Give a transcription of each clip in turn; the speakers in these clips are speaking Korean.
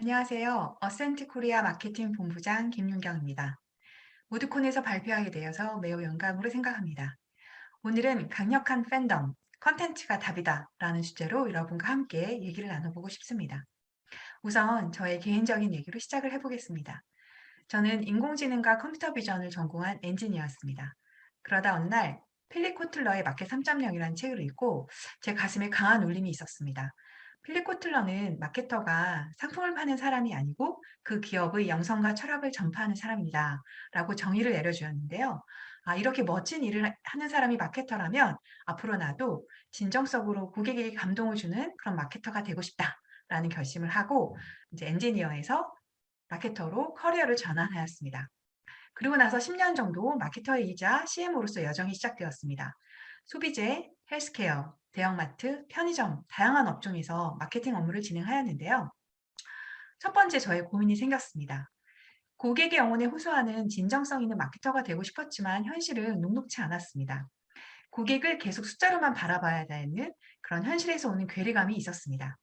안녕하세요. 어센트 코리아 마케팅 본부장 김윤경입니다. 모드콘에서 발표하게 되어서 매우 영광으로 생각합니다. 오늘은 강력한 팬덤, 컨텐츠가 답이다 라는 주제로 여러분과 함께 얘기를 나눠보고 싶습니다. 우선 저의 개인적인 얘기로 시작을 해보겠습니다. 저는 인공지능과 컴퓨터 비전을 전공한 엔지니어였습니다. 그러다 어느 날 필립 코틀러의 마켓 3.0이라는 책을 읽고 제 가슴에 강한 울림이 있었습니다. 필립 코틀러는 마케터가 상품을 파는 사람이 아니고 그 기업의 영성과 철학을 전파하는 사람이다 라고 정의를 내려주었는데요. 이렇게 멋진 일을 하는 사람이 마케터라면 앞으로 나도 진정성으로 고객에게 감동을 주는 그런 마케터가 되고 싶다 라는 결심을 하고 이제 엔지니어에서 마케터로 커리어를 전환하였습니다. 그리고 나서 10년 정도 마케터이자 CMO로서 여정이 시작되었습니다. 소비재, 헬스케어, 대형마트, 편의점, 다양한 업종에서 마케팅 업무를 진행하였는데요. 첫 번째 저의 고민이 생겼습니다. 고객의 영혼에 호소하는 진정성 있는 마케터가 되고 싶었지만 현실은 녹록치 않았습니다. 고객을 계속 숫자로만 바라봐야 되는 그런 현실에서 오는 괴리감이 있었습니다.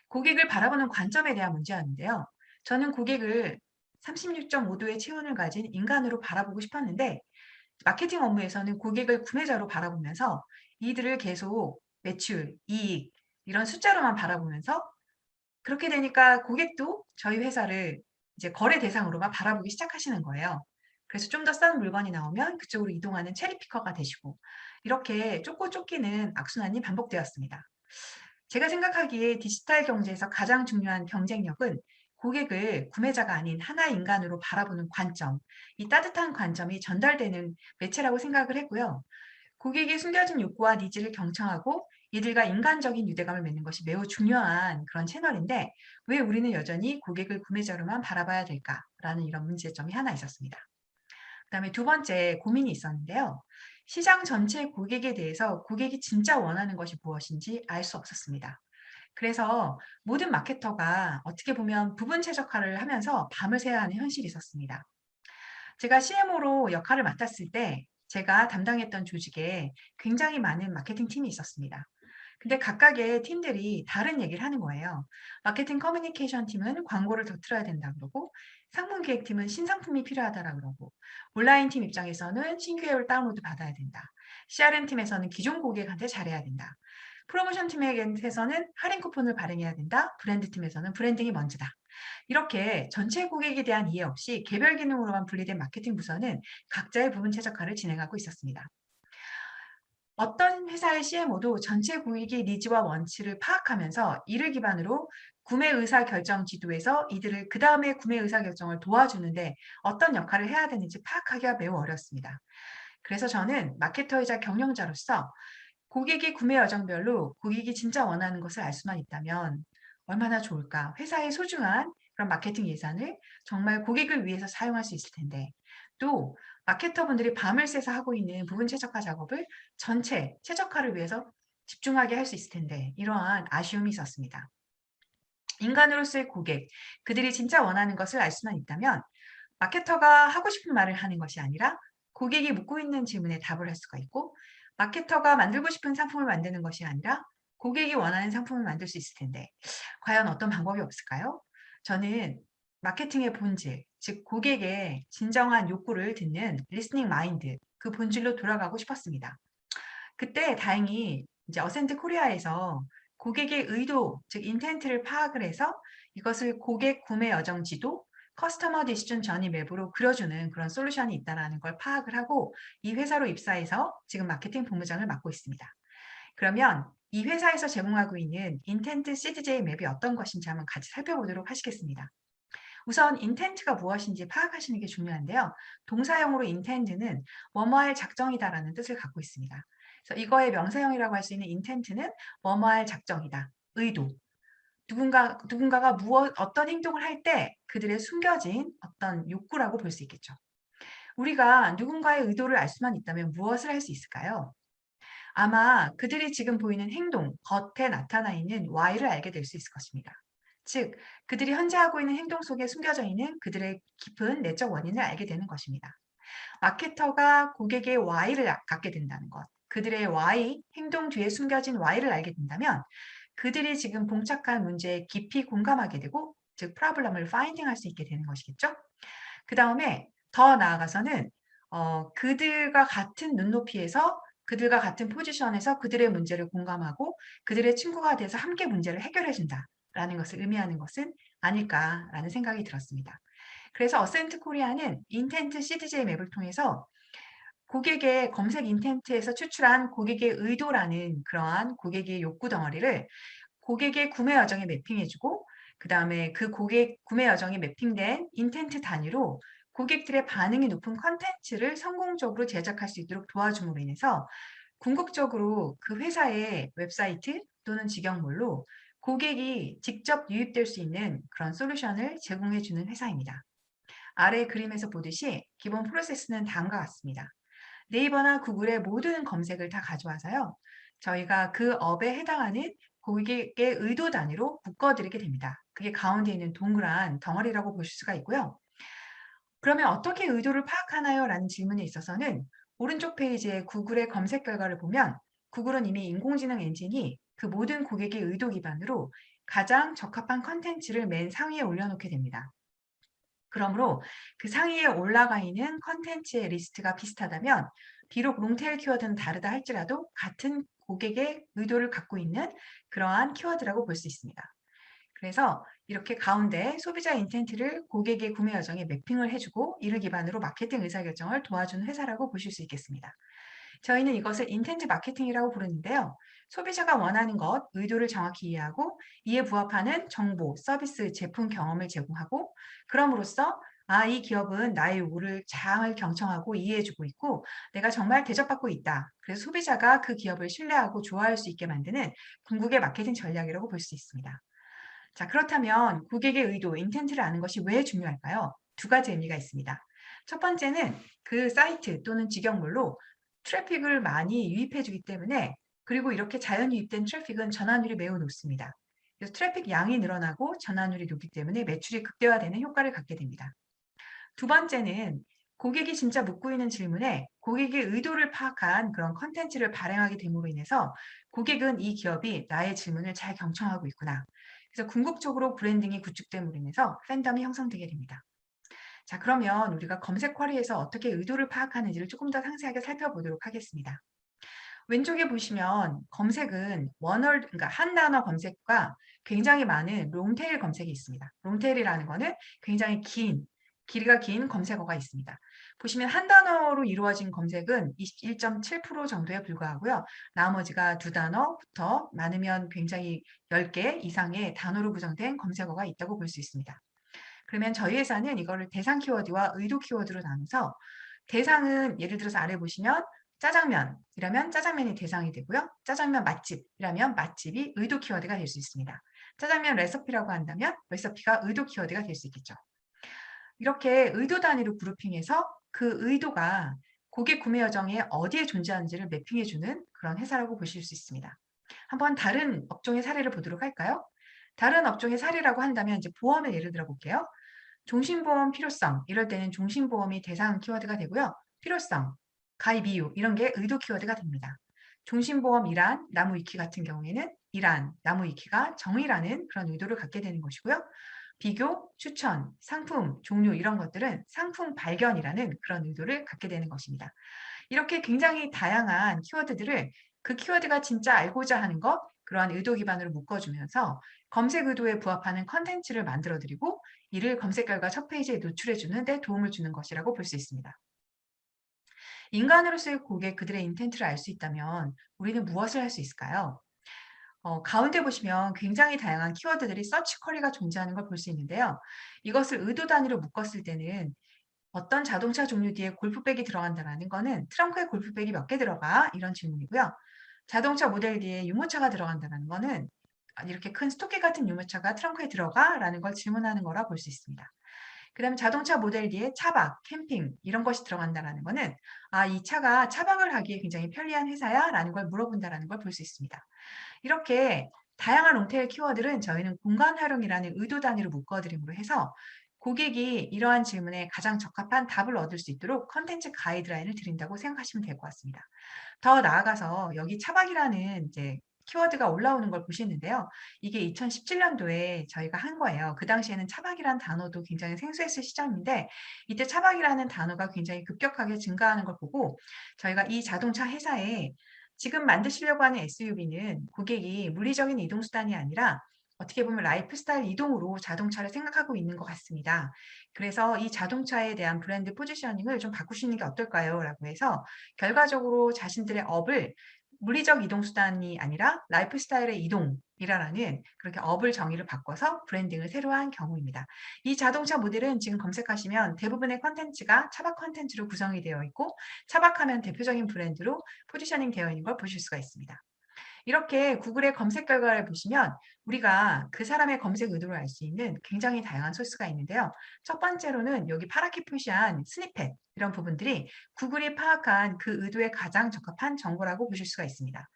고객을 바라보는 관점에 대한 문제였는데요. 저는 고객을 36.5도의 체온을 가진 인간으로 바라보고 싶었는데 마케팅 업무에서는 고객을 구매자로 바라보면서 이들을 계속 매출, 이익 이런 숫자로만 바라보면서 그렇게 되니까 고객도 저희 회사를 이제 거래 대상으로만 바라보기 시작하시는 거예요. 그래서 좀 더 싼 물건이 나오면 그쪽으로 이동하는 체리 피커가 되시고 이렇게 쫓고 쫓기는 악순환이 반복되었습니다. 제가 생각하기에 디지털 경제에서 가장 중요한 경쟁력은 고객을 구매자가 아닌 하나의 인간으로 바라보는 관점, 이 따뜻한 관점이 전달되는 매체라고 생각을 했고요. 고객의 숨겨진 욕구와 니즈를 경청하고 이들과 인간적인 유대감을 맺는 것이 매우 중요한 그런 채널인데 왜 우리는 여전히 고객을 구매자로만 바라봐야 될까라는 이런 문제점이 하나 있었습니다. 그다음에 두 번째 고민이 있었는데요. 시장 전체의 고객에 대해서 고객이 진짜 원하는 것이 무엇인지 알 수 없었습니다. 그래서 모든 마케터가 어떻게 보면 부분 최적화를 하면서 밤을 새야 하는 현실이 있었습니다. 제가 CMO로 역할을 맡았을 때 제가 담당했던 조직에 굉장히 많은 마케팅 팀이 있었습니다. 근데 각각의 팀들이 다른 얘기를 하는 거예요. 마케팅 커뮤니케이션 팀은 광고를 더 틀어야 된다 그러고 상품 기획 팀은 신상품이 필요하다라 그러고 온라인 팀 입장에서는 신규 앱을 다운로드 받아야 된다. CRM 팀에서는 기존 고객한테 잘해야 된다. 프로모션 팀에게서는 할인 쿠폰을 발행해야 된다. 브랜드 팀에서는 브랜딩이 먼저다. 이렇게 전체 고객에 대한 이해 없이 개별 기능으로만 분리된 마케팅 부서는 각자의 부분 최적화를 진행하고 있었습니다. 어떤 회사의 CMO도 전체 고객의 니즈와 원칙을 파악하면서 이를 기반으로 구매 의사 결정 지도에서 이들을 그 다음에 구매 의사 결정을 도와주는데 어떤 역할을 해야 되는지 파악하기가 매우 어렵습니다. 그래서 저는 마케터이자 경영자로서 고객의 구매 여정별로 고객이 진짜 원하는 것을 알 수만 있다면 얼마나 좋을까. 회사의 소중한 그런 마케팅 예산을 정말 고객을 위해서 사용할 수 있을 텐데 또 마케터분들이 밤을 새서 하고 있는 부분 최적화 작업을 전체 최적화를 위해서 집중하게 할 수 있을 텐데 이러한 아쉬움이 있었습니다. 인간으로서의 고객, 그들이 진짜 원하는 것을 알 수만 있다면 마케터가 하고 싶은 말을 하는 것이 아니라 고객이 묻고 있는 질문에 답을 할 수가 있고 마케터가 만들고 싶은 상품을 만드는 것이 아니라 고객이 원하는 상품을 만들 수 있을 텐데 과연 어떤 방법이 없을까요? 저는 마케팅의 본질, 즉 고객의 진정한 욕구를 듣는 리스닝 마인드, 그 본질로 돌아가고 싶었습니다. 그때 다행히 이제 어센트 코리아에서 고객의 의도, 즉 인텐트를 파악을 해서 이것을 고객 구매 여정 지도, 커스터머 디시전 저니 맵으로 그려주는 그런 솔루션이 있다라는 걸 파악을 하고 이 회사로 입사해서 지금 마케팅 본부장을 맡고 있습니다. 그러면 이 회사에서 제공하고 있는 인텐트 CDJ 맵이 어떤 것인지 한번 같이 살펴보도록 하시겠습니다. 우선 인텐트가 무엇인지 파악하시는 게 중요한데요. 동사형으로 인텐트는 뭐뭐할 작정이다라는 뜻을 갖고 있습니다. 그래서 이거의 명사형이라고 할 수 있는 인텐트는 뭐뭐할 작정이다. 의도. 누군가가 어떤 행동을 할 때 그들의 숨겨진 어떤 욕구라고 볼 수 있겠죠. 우리가 누군가의 의도를 알 수만 있다면 무엇을 할 수 있을까요? 아마 그들이 지금 보이는 행동, 겉에 나타나 있는 Y를 알게 될 수 있을 것입니다. 즉, 그들이 현재 하고 있는 행동 속에 숨겨져 있는 그들의 깊은 내적 원인을 알게 되는 것입니다. 마케터가 고객의 Y를 갖게 된다는 것, 그들의 Y, 행동 뒤에 숨겨진 Y를 알게 된다면 그들이 지금 봉착한 문제에 깊이 공감하게 되고 즉 프로블럼을 파인딩 할 수 있게 되는 것이겠죠. 그다음에 더 나아가서는 그들과 같은 눈높이에서 그들과 같은 포지션에서 그들의 문제를 공감하고 그들의 친구가 돼서 함께 문제를 해결해 준다라는 것을 의미하는 것은 아닐까라는 생각이 들었습니다. 그래서 어센트 코리아는 인텐트 CDJ 맵을 통해서 고객의 검색 인텐트에서 추출한 고객의 의도라는 그러한 고객의 욕구 덩어리를 고객의 구매 여정에 매핑해 주고 그다음에 그 고객 구매 여정이 매핑된 인텐트 단위로 고객들의 반응이 높은 콘텐츠를 성공적으로 제작할 수 있도록 도와줌으로 인해서 궁극적으로 그 회사의 웹사이트 또는 직영몰로 고객이 직접 유입될 수 있는 그런 솔루션을 제공해 주는 회사입니다. 아래 그림에서 보듯이 기본 프로세스는 다음과 같습니다. 네이버나 구글의 모든 검색을 다 가져와서요. 저희가 그 업에 해당하는 고객의 의도 단위로 묶어드리게 됩니다. 그게 가운데 있는 동그란 덩어리라고 보실 수가 있고요. 그러면 어떻게 의도를 파악하나요? 라는 질문에 있어서는 오른쪽 페이지에 구글의 검색 결과를 보면 구글은 이미 인공지능 엔진이 그 모든 고객의 의도 기반으로 가장 적합한 컨텐츠를 맨 상위에 올려놓게 됩니다. 그러므로 그 상위에 올라가 있는 컨텐츠의 리스트가 비슷하다면 비록 롱테일 키워드는 다르다 할지라도 같은 고객의 의도를 갖고 있는 그러한 키워드라고 볼 수 있습니다. 그래서 이렇게 가운데 소비자 인텐트를 고객의 구매 여정에 매핑을 해주고 이를 기반으로 마케팅 의사결정을 도와주는 회사라고 보실 수 있겠습니다. 저희는 이것을 인텐트 마케팅이라고 부르는데요. 소비자가 원하는 것, 의도를 정확히 이해하고 이에 부합하는 정보, 서비스, 제품 경험을 제공하고 그럼으로써 이 기업은 나의 요구를 잘 경청하고 이해해주고 있고 내가 정말 대접받고 있다. 그래서 소비자가 그 기업을 신뢰하고 좋아할 수 있게 만드는 궁극의 마케팅 전략이라고 볼 수 있습니다. 자, 그렇다면 고객의 의도, 인텐트를 아는 것이 왜 중요할까요? 두 가지 의미가 있습니다. 첫 번째는 그 사이트 또는 직영물로 트래픽을 많이 유입해 주기 때문에 그리고 이렇게 자연 유입된 트래픽은 전환율이 매우 높습니다. 그래서 트래픽 양이 늘어나고 전환율이 높기 때문에 매출이 극대화되는 효과를 갖게 됩니다. 두 번째는 고객이 진짜 묻고 있는 질문에 고객의 의도를 파악한 그런 컨텐츠를 발행하게 됨으로 인해서 고객은 이 기업이 나의 질문을 잘 경청하고 있구나. 그래서 궁극적으로 브랜딩이 구축됨으로 인해서 팬덤이 형성되게 됩니다. 자, 그러면 우리가 검색 쿼리에서 어떻게 의도를 파악하는지를 조금 더 상세하게 살펴보도록 하겠습니다. 왼쪽에 보시면 검색은 원월, 그러니까 한 단어 검색과 굉장히 많은 롱테일 검색이 있습니다. 롱테일이라는 거는 굉장히 길이가 긴 검색어가 있습니다. 보시면 한 단어로 이루어진 검색은 21.7% 정도에 불과하고요. 나머지가 두 단어부터 많으면 굉장히 10개 이상의 단어로 구성된 검색어가 있다고 볼 수 있습니다. 그러면 저희 회사는 이거를 대상 키워드와 의도 키워드로 나눠서 대상은 예를 들어서 아래 보시면 짜장면이라면 짜장면이 대상이 되고요. 짜장면 맛집이라면 맛집이 의도 키워드가 될 수 있습니다. 짜장면 레시피라고 한다면 레시피가 의도 키워드가 될 수 있겠죠. 이렇게 의도 단위로 그룹핑해서 그 의도가 고객 구매 여정에 어디에 존재하는지를 매핑해주는 그런 회사라고 보실 수 있습니다. 한번 다른 업종의 사례를 보도록 할까요? 다른 업종의 사례라고 한다면 이제 보험을 예를 들어 볼게요. 종신보험 필요성, 이럴 때는 종신보험이 대상 키워드가 되고요. 필요성, 가입 이유, 이런 게 의도 키워드가 됩니다. 종신보험 일환, 나무위키 같은 경우에는 일환, 나무위키가 정의라는 그런 의도를 갖게 되는 것이고요. 비교, 추천, 상품, 종류 이런 것들은 상품 발견이라는 그런 의도를 갖게 되는 것입니다. 이렇게 굉장히 다양한 키워드들을 그 키워드가 진짜 알고자 하는 것, 그러한 의도 기반으로 묶어주면서 검색 의도에 부합하는 컨텐츠를 만들어드리고 이를 검색 결과 첫 페이지에 노출해 주는 데 도움을 주는 것이라고 볼 수 있습니다. 인간으로서의 고객 그들의 인텐트를 알 수 있다면 우리는 무엇을 할 수 있을까요? 가운데 보시면 굉장히 다양한 키워드들이 서치 쿼리가 존재하는 걸 볼 수 있는데요. 이것을 의도 단위로 묶었을 때는 어떤 자동차 종류 뒤에 골프백이 들어간다라는 거는 트렁크에 골프백이 몇 개 들어가? 이런 질문이고요. 자동차 모델 뒤에 유모차가 들어간다는 거는 이렇게 큰 스토끼 같은 유모차가 트렁크에 들어가? 라는 걸 질문하는 거라 볼 수 있습니다. 그다음에 자동차 모델 뒤에 차박, 캠핑 이런 것이 들어간다라는 거는 이 차가 차박을 하기에 굉장히 편리한 회사야? 라는 걸 물어본다라는 걸 볼 수 있습니다. 이렇게 다양한 롱테일 키워드는 저희는 공간 활용이라는 의도 단위로 묶어드림으로 해서 고객이 이러한 질문에 가장 적합한 답을 얻을 수 있도록 컨텐츠 가이드라인을 드린다고 생각하시면 될 것 같습니다. 더 나아가서 여기 차박이라는 이제 키워드가 올라오는 걸 보시는데요. 이게 2017년도에 저희가 한 거예요. 그 당시에는 차박이라는 단어도 굉장히 생소했을 시점인데 이때 차박이라는 단어가 굉장히 급격하게 증가하는 걸 보고 저희가 이 자동차 회사에 지금 만드시려고 하는 SUV는 고객이 물리적인 이동 수단이 아니라 어떻게 보면 라이프 스타일 이동으로 자동차를 생각하고 있는 것 같습니다. 그래서 이 자동차에 대한 브랜드 포지셔닝을 좀 바꾸시는 게 어떨까요? 라고 해서 결과적으로 자신들의 업을 물리적 이동 수단이 아니라 라이프 스타일의 이동이라는 그렇게 업을 정의를 바꿔서 브랜딩을 새로 한 경우입니다. 이 자동차 모델은 지금 검색하시면 대부분의 컨텐츠가 차박 컨텐츠로 구성이 되어 있고 차박하면 대표적인 브랜드로 포지셔닝 되어 있는 걸 보실 수가 있습니다. 이렇게 구글의 검색 결과를 보시면 우리가 그 사람의 검색 의도를 알 수 있는 굉장히 다양한 소스가 있는데요. 첫 번째로는 여기 파랗게 표시한 스니펫 이런 부분들이 구글이 파악한 그 의도에 가장 적합한 정보라고 보실 수가 있습니다.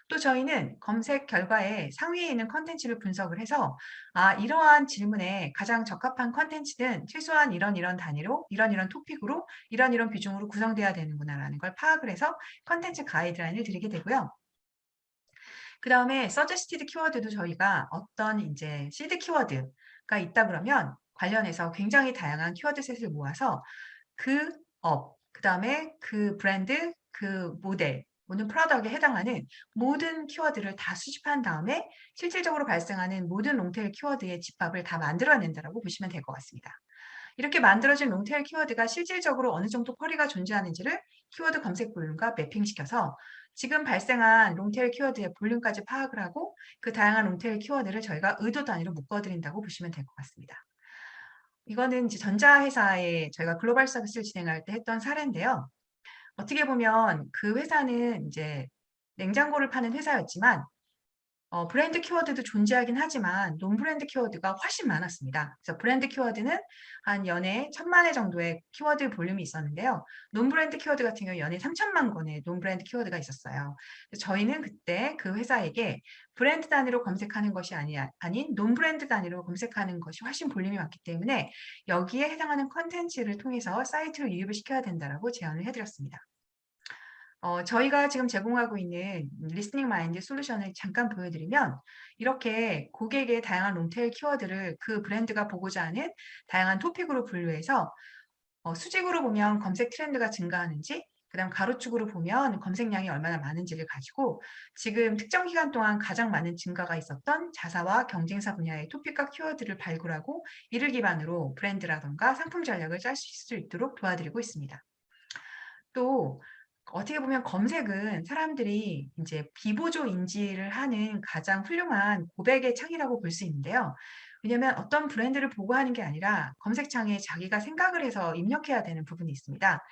또 저희는 검색 결과에 상위에 있는 컨텐츠를 분석을 해서 이러한 질문에 가장 적합한 컨텐츠는 최소한 이런 단위로 이런 토픽으로 이런 비중으로 구성돼야 되는구나라는 걸 파악을 해서 컨텐츠 가이드라인을 드리게 되고요. 그다음에 suggested 키워드도 저희가 어떤 이제 시드 키워드가 있다 그러면 관련해서 굉장히 다양한 키워드 셋을 모아서 그 그다음에 그 브랜드, 그 모델, 모든 프로덕트에 해당하는 모든 키워드를 다 수집한 다음에 실질적으로 발생하는 모든 롱테일 키워드의 집합을 다 만들어낸다라고 보시면 될 것 같습니다. 이렇게 만들어진 롱테일 키워드가 실질적으로 어느 정도 쿼리가 존재하는지를 키워드 검색 볼륨과 매핑시켜서 지금 발생한 롱테일 키워드의 볼륨까지 파악을 하고 그 다양한 롱테일 키워드를 저희가 의도 단위로 묶어드린다고 보시면 될 것 같습니다. 이거는 이제 전자회사에 저희가 글로벌 서비스를 진행할 때 했던 사례인데요. 어떻게 보면 그 회사는 이제 냉장고를 파는 회사였지만 브랜드 키워드도 존재하긴 하지만 논브랜드 키워드가 훨씬 많았습니다. 그래서 브랜드 키워드는 한 연에 1,000만 회 정도의 키워드 볼륨이 있었는데요. 논브랜드 키워드 같은 경우 연에 3천만 건의 논브랜드 키워드가 있었어요. 그래서 저희는 그때 그 회사에게 브랜드 단위로 검색하는 것이 아닌 논브랜드 단위로 검색하는 것이 훨씬 볼륨이 많기 때문에 여기에 해당하는 컨텐츠를 통해서 사이트를 유입을 시켜야 된다라고 제안을 해드렸습니다. 저희가 지금 제공하고 있는 리스닝 마인드 솔루션을 잠깐 보여드리면 이렇게 고객의 다양한 롱테일 키워드를 그 브랜드가 보고자 하는 다양한 토픽으로 분류해서 수직으로 보면 검색 트렌드가 증가하는지 그다음 가로축으로 보면 검색량이 얼마나 많은지를 가지고 지금 특정 기간 동안 가장 많은 증가가 있었던 자사와 경쟁사 분야의 토픽과 키워드를 발굴하고 이를 기반으로 브랜드라던가 상품 전략을 짤 수 있도록 도와드리고 있습니다. 또 어떻게 보면 검색은 사람들이 이제 비보조 인지를 하는 가장 훌륭한 고백의 창이라고 볼 수 있는데요. 왜냐하면 어떤 브랜드를 보고 하는 게 아니라 검색창에 자기가 생각을 해서 입력해야 되는 부분이 있습니다.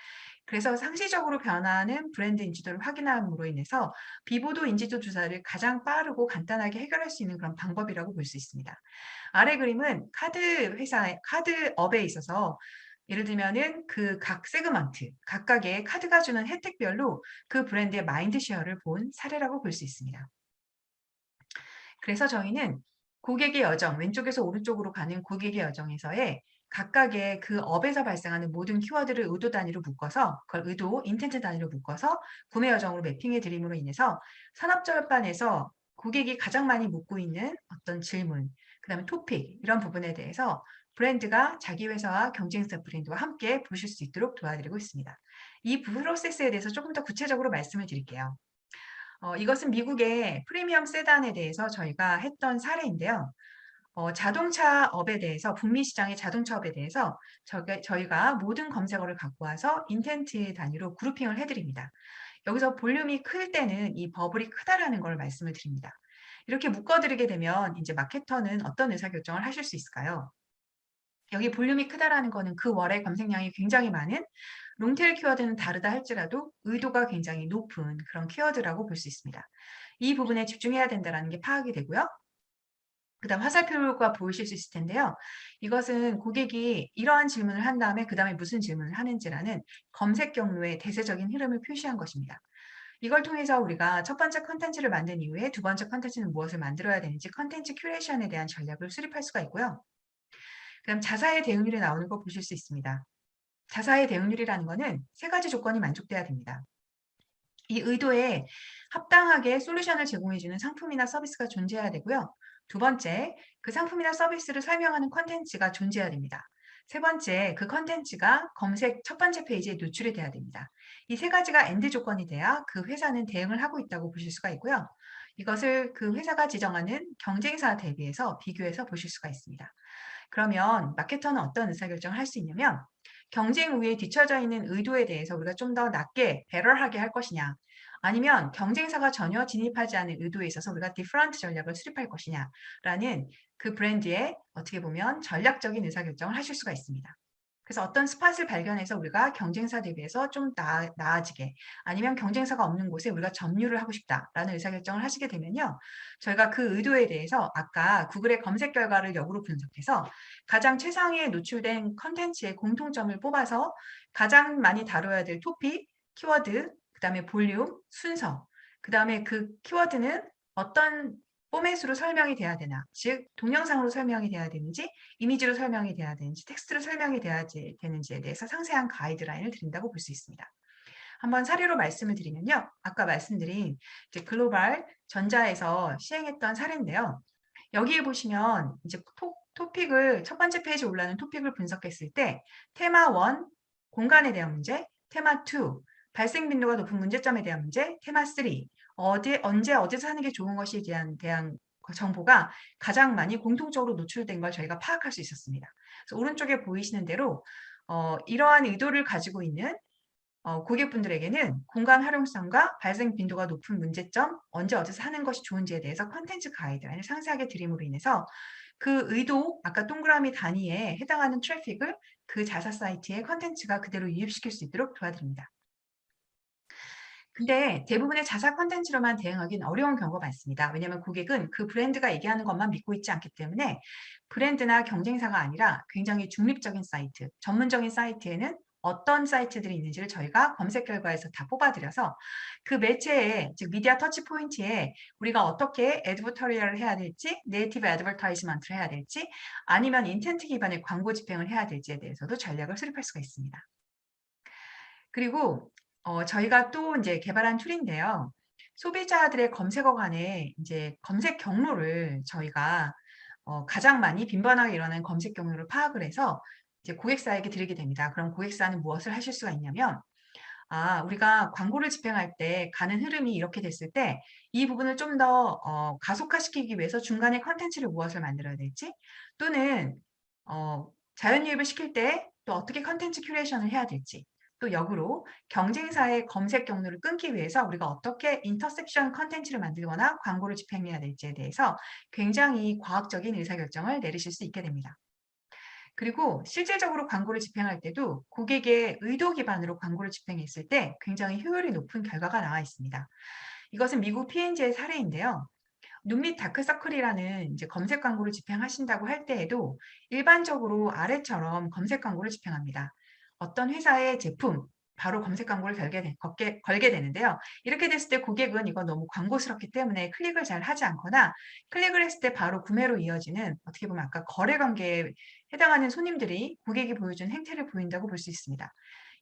그래서 상시적으로 변화하는 브랜드 인지도를 확인함으로 인해서 비보도 인지도 조사를 가장 빠르고 간단하게 해결할 수 있는 그런 방법이라고 볼 수 있습니다. 아래 그림은 카드업에 있어서 예를 들면은 그 각 세그먼트, 각각의 카드가 주는 혜택별로 그 브랜드의 마인드 쉐어를 본 사례라고 볼 수 있습니다. 그래서 저희는 고객의 여정, 왼쪽에서 오른쪽으로 가는 고객의 여정에서의 각각의 그 업에서 발생하는 모든 키워드를 의도 단위로 묶어서 그걸 의도, 인텐트 단위로 묶어서 구매 여정으로 매핑해 드림으로 인해서 산업절반에서 고객이 가장 많이 묻고 있는 어떤 질문, 그다음에 토픽 이런 부분에 대해서 브랜드가 자기 회사와 경쟁사 브랜드와 함께 보실 수 있도록 도와드리고 있습니다. 이 프로세스에 대해서 조금 더 구체적으로 말씀을 드릴게요. 이것은 미국의 프리미엄 세단에 대해서 저희가 했던 사례인데요. 자동차업에 대해서 북미 시장의 자동차업에 대해서 저희가 모든 검색어를 갖고 와서 인텐트 단위로 그룹핑을 해드립니다. 여기서 볼륨이 클 때는 이 버블이 크다라는 걸 말씀을 드립니다. 이렇게 묶어드리게 되면 이제 마케터는 어떤 의사결정을 하실 수 있을까요? 여기 볼륨이 크다라는 거는 그 월의 검색량이 굉장히 많은 롱테일 키워드는 다르다 할지라도 의도가 굉장히 높은 그런 키워드라고 볼 수 있습니다. 이 부분에 집중해야 된다는 게 파악이 되고요. 그다음 화살표가 보이실 수 있을 텐데요. 이것은 고객이 이러한 질문을 한 다음에 그다음에 무슨 질문을 하는지라는 검색 경로의 대세적인 흐름을 표시한 것입니다. 이걸 통해서 우리가 첫 번째 컨텐츠를 만든 이후에 두 번째 컨텐츠는 무엇을 만들어야 되는지 컨텐츠 큐레이션에 대한 전략을 수립할 수가 있고요. 그다음 자사의 대응률이 나오는 거 보실 수 있습니다. 자사의 대응률이라는 거는 세 가지 조건이 만족돼야 됩니다. 이 의도에 합당하게 솔루션을 제공해주는 상품이나 서비스가 존재해야 되고요. 두 번째, 그 상품이나 서비스를 설명하는 콘텐츠가 존재해야 됩니다. 세 번째, 그 콘텐츠가 검색 첫 번째 페이지에 노출이 돼야 됩니다. 이 세 가지가 엔드 조건이 돼야 그 회사는 대응을 하고 있다고 보실 수가 있고요. 이것을 그 회사가 지정하는 경쟁사 대비해서 비교해서 보실 수가 있습니다. 그러면 마케터는 어떤 의사결정을 할 수 있냐면 경쟁 우위에 뒤처져 있는 의도에 대해서 우리가 좀 더 낮게 배럴하게 할 것이냐, 아니면 경쟁사가 전혀 진입하지 않은 의도에 있어서 우리가 디퍼런트 전략을 수립할 것이냐라는 그 브랜드의 어떻게 보면 전략적인 의사결정을 하실 수가 있습니다. 그래서 어떤 스팟을 발견해서 우리가 경쟁사 대비해서 좀 나아지게, 아니면 경쟁사가 없는 곳에 우리가 점유를 하고 싶다라는 의사결정을 하시게 되면요. 저희가 그 의도에 대해서 아까 구글의 검색 결과를 역으로 분석해서 가장 최상위에 노출된 컨텐츠의 공통점을 뽑아서 가장 많이 다뤄야 될 토픽, 키워드, 그다음에 볼륨, 순서, 그다음에 그 키워드는 어떤 포맷으로 설명이 돼야 되나, 즉 동영상으로 설명이 돼야 되는지, 이미지로 설명이 돼야 되는지, 텍스트로 설명이 돼야 되는지에 대해서 상세한 가이드라인을 드린다고 볼 수 있습니다. 한번 사례로 말씀을 드리면요. 아까 말씀드린 이제 글로벌 전자에서 시행했던 사례인데요. 여기에 보시면 이제 토픽을 첫 번째 페이지에 올라오는 토픽을 분석했을 때 테마 1, 공간에 대한 문제, 테마 2, 발생 빈도가 높은 문제점에 대한 문제, 테마 3, 언제 어디서 하는 게 좋은 것에 대한 정보가 가장 많이 공통적으로 노출된 걸 저희가 파악할 수 있었습니다. 그래서 오른쪽에 보이시는 대로 이러한 의도를 가지고 있는 고객분들에게는 공간 활용성과 발생 빈도가 높은 문제점, 언제 어디서 하는 것이 좋은지에 대해서 컨텐츠 가이드라인을 상세하게 드림으로 인해서 그 의도, 아까 동그라미 단위에 해당하는 트래픽을 그 자사 사이트에 컨텐츠가 그대로 유입시킬 수 있도록 도와드립니다. 근데 대부분의 자사 콘텐츠로만 대응하기는 어려운 경우가 많습니다. 왜냐하면 고객은 그 브랜드가 얘기하는 것만 믿고 있지 않기 때문에 브랜드나 경쟁사가 아니라 굉장히 중립적인 사이트, 전문적인 사이트에는 어떤 사이트들이 있는지를 저희가 검색 결과에서 다 뽑아드려서 그 매체에, 즉 미디어 터치 포인트에 우리가 어떻게 애드버터리얼을 해야 될지, 네이티브 애드버타이즈먼트를 해야 될지, 아니면 인텐트 기반의 광고 집행을 해야 될지에 대해서도 전략을 수립할 수가 있습니다. 그리고 저희가 또 이제 개발한 툴인데요. 소비자들의 검색어간에 이제 검색 경로를 저희가 가장 많이 빈번하게 일어나는 검색 경로를 파악을 해서 이제 고객사에게 드리게 됩니다. 그럼 고객사는 무엇을 하실 수가 있냐면, 우리가 광고를 집행할 때 가는 흐름이 이렇게 됐을 때 이 부분을 좀 더 가속화시키기 위해서 중간에 컨텐츠를 무엇을 만들어야 될지, 또는 자연유입을 시킬 때 또 어떻게 컨텐츠 큐레이션을 해야 될지, 또 역으로 경쟁사의 검색 경로를 끊기 위해서 우리가 어떻게 인터섹션 컨텐츠를 만들거나 광고를 집행해야 될지에 대해서 굉장히 과학적인 의사결정을 내리실 수 있게 됩니다. 그리고 실질적으로 광고를 집행할 때도 고객의 의도 기반으로 광고를 집행했을 때 굉장히 효율이 높은 결과가 나와 있습니다. 이것은 미국 P&G의 사례인데요. 눈 밑 다크서클이라는 이제 검색 광고를 집행하신다고 할 때에도 일반적으로 아래처럼 검색 광고를 집행합니다. 어떤 회사의 제품, 바로 검색 광고를 걸게 되는데요. 이렇게 됐을 때 고객은 이거 너무 광고스럽기 때문에 클릭을 잘 하지 않거나, 클릭을 했을 때 바로 구매로 이어지는, 어떻게 보면 아까 거래 관계에 해당하는 손님들이 고객이 보여준 행태를 보인다고 볼 수 있습니다.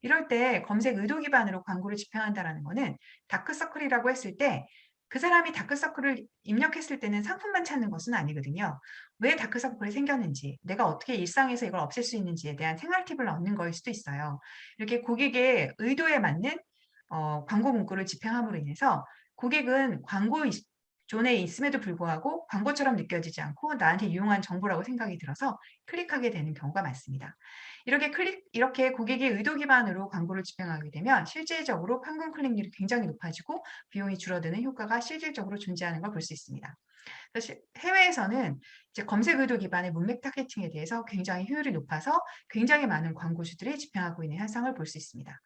이럴 때 검색 의도 기반으로 광고를 집행한다는 것은 다크서클이라고 했을 때 그 사람이 다크서클을 입력했을 때는 상품만 찾는 것은 아니거든요. 왜 다크서클이 생겼는지, 내가 어떻게 일상에서 이걸 없앨 수 있는지에 대한 생활 팁을 얻는 거일 수도 있어요. 이렇게 고객의 의도에 맞는 광고 문구를 집행함으로 인해서 고객은 광고 존에 있음에도 불구하고 광고처럼 느껴지지 않고 나한테 유용한 정보라고 생각이 들어서 클릭하게 되는 경우가 많습니다. 이렇게 고객의 의도 기반으로 광고를 집행하게 되면 실질적으로 판금 클릭률이 굉장히 높아지고 비용이 줄어드는 효과가 실질적으로 존재하는 걸 볼 수 있습니다. 사실 해외에서는 이제 검색 의도 기반의 문맥 타겟팅에 대해서 굉장히 효율이 높아서 굉장히 많은 광고주들이 집행하고 있는 현상을 볼 수 있습니다.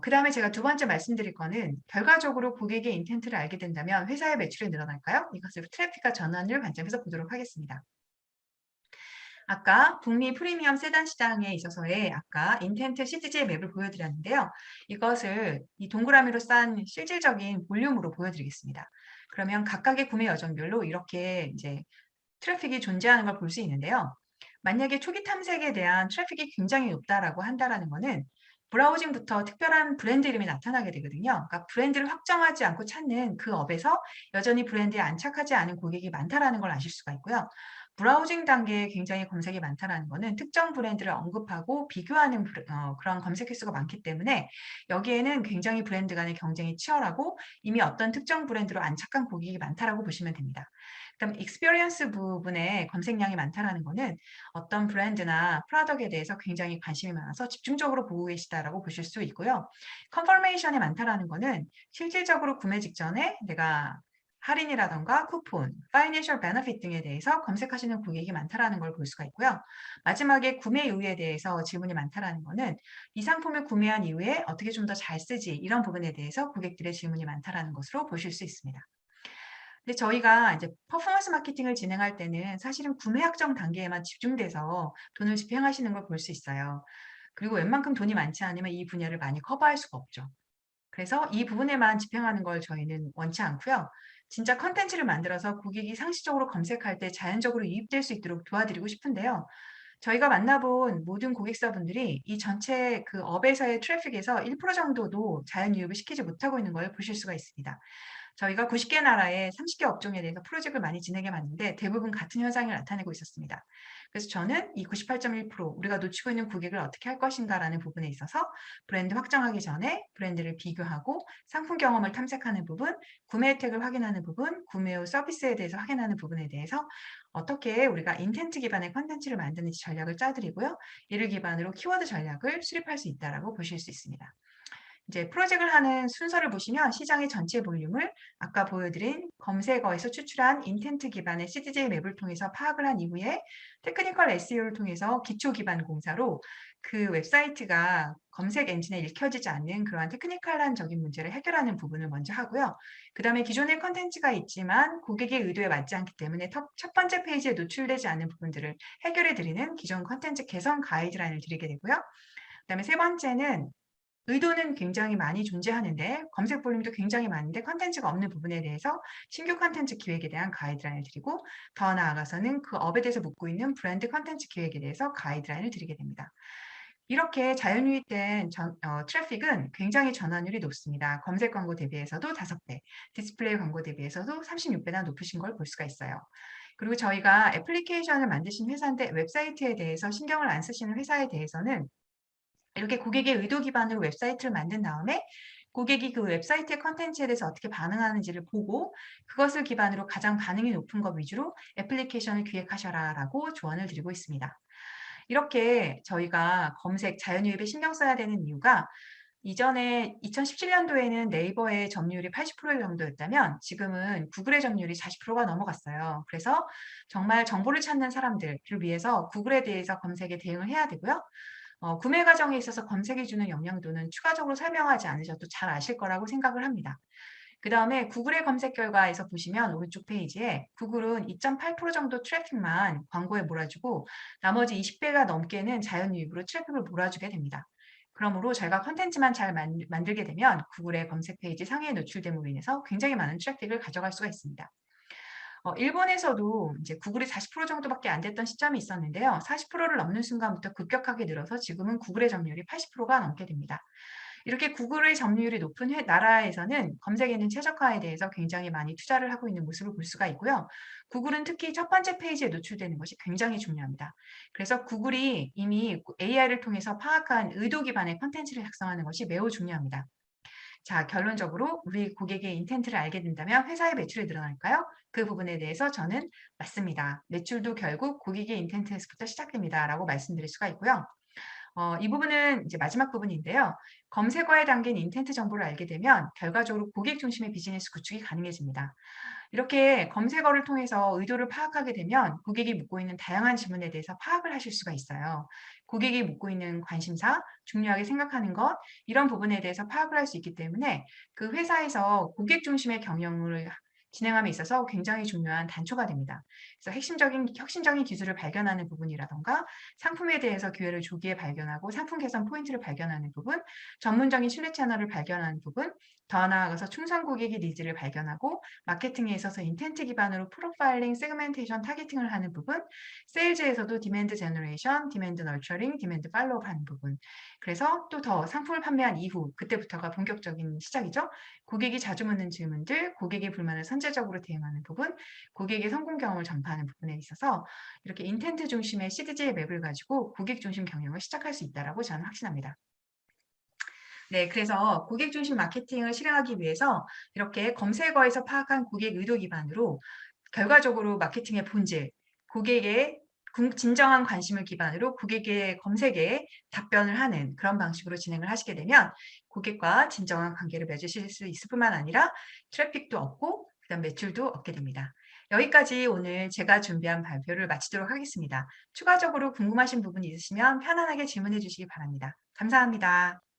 그다음에 제가 두 번째 말씀드릴 거는 결과적으로 고객의 인텐트를 알게 된다면 회사의 매출이 늘어날까요? 이것을 트래픽과 전환율 관점에서 보도록 하겠습니다. 아까 북미 프리미엄 세단 시장에 있어서의 아까 인텐트 CTG 맵을 보여드렸는데요. 이것을 이 동그라미로 싼 실질적인 볼륨으로 보여드리겠습니다. 그러면 각각의 구매 여정별로 이렇게 이제 트래픽이 존재하는 걸 볼 수 있는데요. 만약에 초기 탐색에 대한 트래픽이 굉장히 높다라고 한다라는 거는 브라우징부터 특별한 브랜드 이름이 나타나게 되거든요. 그러니까 브랜드를 확정하지 않고 찾는 그 업에서 여전히 브랜드에 안착하지 않은 고객이 많다라는 걸 아실 수가 있고요. 브라우징 단계에 굉장히 검색이 많다라는 거는 특정 브랜드를 언급하고 비교하는 그런 검색 횟수가 많기 때문에 여기에는 굉장히 브랜드 간의 경쟁이 치열하고 이미 어떤 특정 브랜드로 안착한 고객이 많다라고 보시면 됩니다. 그다음 익스피리언스 부분에 검색량이 많다라는 거는 어떤 브랜드나 프로덕트에 대해서 굉장히 관심이 많아서 집중적으로 보고 계시다라고 보실 수 있고요. 컨퍼메이션이 많다라는 거는 실질적으로 구매 직전에 내가 할인이라던가 쿠폰, 파이낸셜 베너핏 등에 대해서 검색하시는 고객이 많다라는 걸 볼 수가 있고요. 마지막에 구매 이유에 대해서 질문이 많다라는 거는 이 상품을 구매한 이후에 어떻게 좀 더 잘 쓰지 이런 부분에 대해서 고객들의 질문이 많다라는 것으로 보실 수 있습니다. 근데 저희가 이제 퍼포먼스 마케팅을 진행할 때는 사실은 구매 확정 단계에만 집중돼서 돈을 집행하시는 걸 볼 수 있어요. 그리고 웬만큼 돈이 많지 않으면 이 분야를 많이 커버할 수가 없죠. 그래서 이 부분에만 집행하는 걸 저희는 원치 않고요. 진짜 컨텐츠를 만들어서 고객이 상시적으로 검색할 때 자연적으로 유입될 수 있도록 도와드리고 싶은데요. 저희가 만나본 모든 고객사분들이 이 전체 그 업에서의 트래픽에서 1% 정도도 자연 유입을 시키지 못하고 있는 걸 보실 수가 있습니다. 저희가 90개 나라의 30개 업종에 대해서 프로젝트를 많이 진행해 봤는데 대부분 같은 현상을 나타내고 있었습니다. 그래서 저는 이 98.1% 우리가 놓치고 있는 고객을 어떻게 할 것인가라는 부분에 있어서 브랜드 확정하기 전에 브랜드를 비교하고 상품 경험을 탐색하는 부분, 구매 혜택을 확인하는 부분, 구매 후 서비스에 대해서 확인하는 부분에 대해서 어떻게 우리가 인텐트 기반의 콘텐츠를 만드는지 전략을 짜드리고요. 이를 기반으로 키워드 전략을 수립할 수 있다라고 보실 수 있습니다. 이제 프로젝트를 하는 순서를 보시면 시장의 전체 볼륨을 아까 보여드린 검색어에서 추출한 인텐트 기반의 CTJ 맵을 통해서 파악을 한 이후에 테크니컬 SEO를 통해서 기초 기반 공사로 그 웹사이트가 검색 엔진에 읽혀지지 않는 그러한 테크니컬한적인 문제를 해결하는 부분을 먼저 하고요. 그 다음에 기존의 컨텐츠가 있지만 고객의 의도에 맞지 않기 때문에 첫 번째 페이지에 노출되지 않는 부분들을 해결해 드리는 기존 컨텐츠 개선 가이드라인을 드리게 되고요. 그 다음에 세 번째는 의도는 굉장히 많이 존재하는데 검색 볼륨도 굉장히 많은데 컨텐츠가 없는 부분에 대해서 신규 컨텐츠 기획에 대한 가이드라인을 드리고 더 나아가서는 그 업에 대해서 묻고 있는 브랜드 컨텐츠 기획에 대해서 가이드라인을 드리게 됩니다. 이렇게 자연유입된 트래픽은 굉장히 전환율이 높습니다. 검색 광고 대비해서도 5배, 디스플레이 광고 대비해서도 36배나 높으신 걸 볼 수가 있어요. 그리고 저희가 애플리케이션을 만드신 회사인데 웹사이트에 대해서 신경을 안 쓰시는 회사에 대해서는 이렇게 고객의 의도 기반으로 웹사이트를 만든 다음에 고객이 그 웹사이트의 컨텐츠에 대해서 어떻게 반응하는지를 보고 그것을 기반으로 가장 반응이 높은 것 위주로 애플리케이션을 기획하셔라라고 조언을 드리고 있습니다. 이렇게 저희가 검색 자연유입에 신경 써야 되는 이유가 이전에 2017년도에는 네이버의 점유율이 80% 정도였다면 지금은 구글의 점유율이 40%가 넘어갔어요. 그래서 정말 정보를 찾는 사람들을 위해서 구글에 대해서 검색에 대응을 해야 되고요. 구매 과정에 있어서 검색이 주는 영향도는 추가적으로 설명하지 않으셔도 잘 아실 거라고 생각을 합니다. 그다음에 구글의 검색 결과에서 보시면 오른쪽 페이지에 구글은 2.8% 정도 트래픽만 광고에 몰아주고 나머지 20배가 넘게는 자연 유입으로 트래픽을 몰아주게 됩니다. 그러므로 저희가 컨텐츠만 잘 만들게 되면 구글의 검색 페이지 상위에 노출됨으로 인해서 굉장히 많은 트래픽을 가져갈 수가 있습니다. 일본에서도 이제 구글이 40% 정도밖에 안 됐던 시점이 있었는데요. 40%를 넘는 순간부터 급격하게 늘어서 지금은 구글의 점유율이 80%가 넘게 됩니다. 이렇게 구글의 점유율이 높은 나라에서는 검색 에는 최적화에 대해서 굉장히 많이 투자를 하고 있는 모습을 볼 수가 있고요. 구글은 특히 첫 번째 페이지에 노출되는 것이 굉장히 중요합니다. 그래서 구글이 이미 AI를 통해서 파악한 의도 기반의 콘텐츠를 작성하는 것이 매우 중요합니다. 자, 결론적으로 우리 고객의 인텐트를 알게 된다면 회사의 매출이 늘어날까요? 그 부분에 대해서 저는 맞습니다. 매출도 결국 고객의 인텐트에서부터 시작됩니다. 라고 말씀드릴 수가 있고요. 이 부분은 이제 마지막 부분인데요. 검색어에 담긴 인텐트 정보를 알게 되면 결과적으로 고객 중심의 비즈니스 구축이 가능해집니다. 이렇게 검색어를 통해서 의도를 파악하게 되면 고객이 묻고 있는 다양한 질문에 대해서 파악을 하실 수가 있어요. 고객이 묻고 있는 관심사, 중요하게 생각하는 것, 이런 부분에 대해서 파악을 할 수 있기 때문에 그 회사에서 고객 중심의 경영을 진행함에 있어서 굉장히 중요한 단초가 됩니다. 그래서 혁신적인 기술을 발견하는 부분이라든가 상품에 대해서 기회를 조기에 발견하고 상품 개선 포인트를 발견하는 부분, 전문적인 신뢰 채널을 발견하는 부분, 더 나아가서 충성 고객의 니즈를 발견하고 마케팅에 있어서 인텐트 기반으로 프로파일링, 세그멘테이션, 타겟팅을 하는 부분, 세일즈에서도 디맨드 제너레이션, 디맨드 너처링, 디맨드 팔로우업 하는 부분. 그래서 또 더 상품을 판매한 이후 그때부터가 본격적인 시작이죠. 고객이 자주 묻는 질문들, 고객의 불만을 선제적으로 대응하는 부분, 고객의 성공 경험을 전파하는 부분에 있어서 이렇게 인텐트 중심의 CDG의 맵을 가지고 고객 중심 경영을 시작할 수 있다라고 저는 확신합니다. 네, 그래서 고객 중심 마케팅을 실행하기 위해서 이렇게 검색어에서 파악한 고객 의도 기반으로 결과적으로 마케팅의 본질, 고객의 진정한 관심을 기반으로 고객의 검색에 답변을 하는 그런 방식으로 진행을 하시게 되면 고객과 진정한 관계를 맺으실 수 있을 뿐만 아니라 트래픽도 얻고 그다음 매출도 얻게 됩니다. 여기까지 오늘 제가 준비한 발표를 마치도록 하겠습니다. 추가적으로 궁금하신 부분이 있으시면 편안하게 질문해 주시기 바랍니다. 감사합니다.